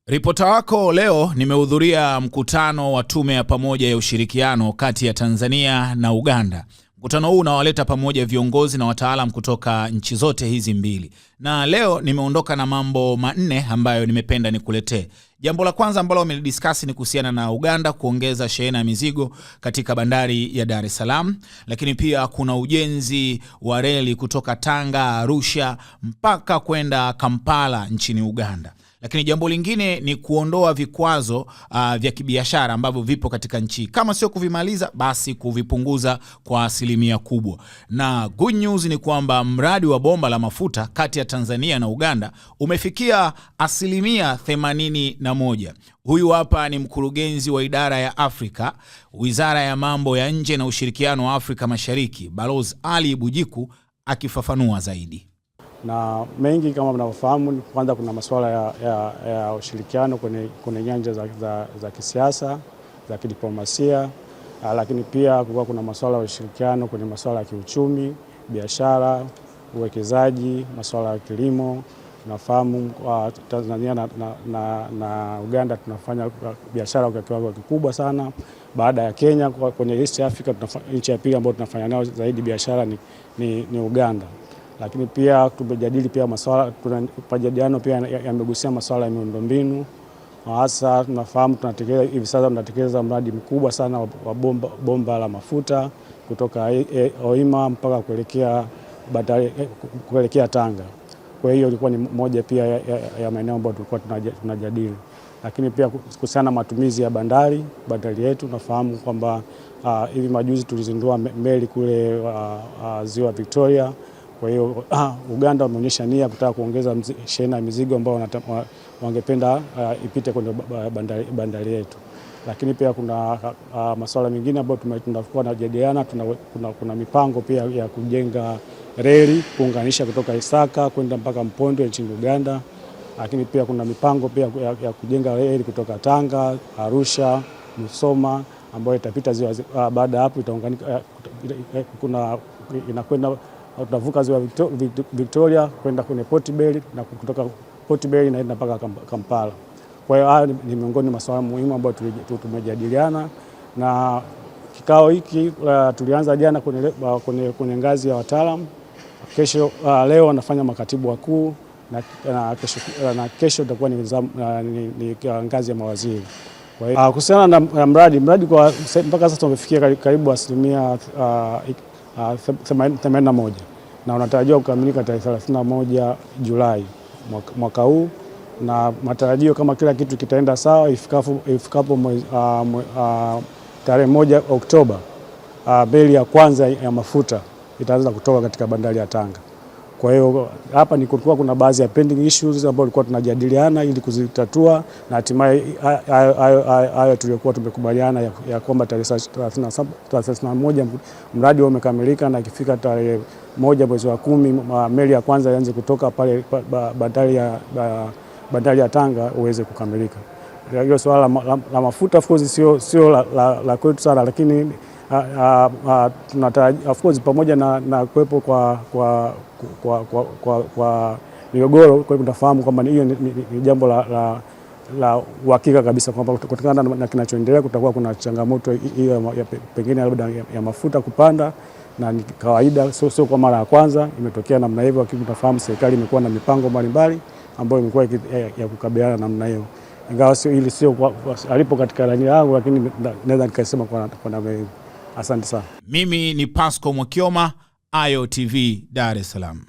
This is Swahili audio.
Ripota wako leo nimehudhuria mkutano wa tume ya pamoja ya ushirikiano kati ya Tanzania na Uganda. Mkutano huu unawaleta pamoja viongozi na wataalam kutoka nchi zote hizi mbili. Na leo nimeondoka na mambo manne ambayo nimependa nikuletee. Jambo la kwanza ambalo wamelidiscuss ni kuhusiana na Uganda kuongeza shehena ya mizigo katika bandari ya Dar es Salaam, lakini pia kuna ujenzi wa reli kutoka Tanga, Arusha mpaka kwenda Kampala nchini Uganda. Lakini jambo lingine ni kuondoa vikwazo vya kibiashara ambavyo vipo katika nchi. Kama sio kuvimaliza, basi kuvipunguza kwa asilimia kubwa. Na good news ni kwamba mradi wa bomba la mafuta kati ya Tanzania na Uganda umefikia asilimia 81. Huyu hapa ni mkurugenzi wa idara ya Afrika, Wizara ya Mambo ya Nje na Ushirikiano wa Afrika Mashariki, Balozi Ali Bujiku akifafanua zaidi. Na mengi kama mnavyofahamu, kwanza kuna masuala ya ushirikiano kwenye nyanja za kisiasa, za kidiplomasia, lakini pia kuna masuala ya ushirikiano kwenye masuala ya kiuchumi, biashara, uwekezaji, masuala ya kilimo. Tunafahamu Tanzania na Uganda tunafanya biashara kwa kiwango kikubwa sana. Baada ya Kenya kwenye East Africa, nchi ya pili ambayo tunafanya nayo zaidi biashara ni Uganda. Lakini pia tumejadili pia majadiliano pia yamegusia masuala ya miundombinu. Hasa tunafahamu hivi sasa tunatekeleza mradi mkubwa sana wa bomba la mafuta kutoka Hoima mpaka kuelekea Tanga. Kwa hiyo ilikuwa ni moja pia ya maeneo ambayo tulikuwa tunajadili. Lakini pia kuhusiana na matumizi ya bandari yetu, tunafahamu kwamba hivi majuzi tulizindua meli kule Ziwa Victoria. Kwa hiyo Uganda wameonyesha nia kutaka kuongeza shehena ya mizigo ambayo wangependa ipite kwenye bandari yetu. Lakini pia kuna masuala mengine ambayo tunakuwa tunajadiliana. Kuna mipango pia ya kujenga reli kuunganisha kutoka Isaka kwenda mpaka Mpondo nchini Uganda. Lakini pia kuna mipango pia ya kujenga reli kutoka Tanga, Arusha, Musoma ambayo itapita ziwa. Baada hapo itaunganika, inakwenda tunavuka ziwa Victoria kwenda kwenye Port Bell na kutoka Port Bell inaenda mpaka Kampala. Kwa hiyo haya ni miongoni mwa masuala muhimu ambayo tumejadiliana, na kikao hiki tulianza jana kwenye ngazi ya wataalamu. Leo wanafanya makatibu wakuu na kesho itakuwa ni ngazi ya mawaziri. Kwa hiyo kuhusiana na mradi kwa mpaka sasa tumefikia karibu asilimia 81 na unatarajiwa kukamilika tarehe 31 Julai mwaka huu, na matarajio kama kila kitu kitaenda sawa ifikapo tarehe 1 Oktoba meli ya kwanza ya mafuta itaanza kutoka katika bandari ya Tanga. Kwa hiyo hapa kulikuwa kuna baadhi ya pending issues ambazo tulikuwa tunajadiliana ili kuzitatua, na hatimaye hayo tulikuwa tumekubaliana ya kwamba tarehe 31 mradi umekamilika, na ikifika tarehe 1 mwezi wa 10 meli ya kwanza ianze kutoka pale bandari ya Tanga uweze kukamilika. Hiyo swala la mafuta of course sio la kwetu sana, lakini tunataraji of course pamoja na kuwepo kwa migogoro. Kwa hiyo tunafahamu kwamba hiyo ni jambo la uhakika kabisa kwamba kutokana na kinachoendelea kutakuwa kuna changamoto hiyo pengine labda ya mafuta kupanda, na ni kawaida, sio kwa mara ya kwanza imetokea namna hivyo. Lakini tunafahamu serikali imekuwa na mipango mbalimbali ambayo imekuwa ya kukabiliana namna hiyo, ingawa sio alipo katika rani yangu, lakini naweza nikasema kwa namna hiyo. Asante sana. Mimi ni Pasco Mwakioma, Ayo TV, Dar es Salaam.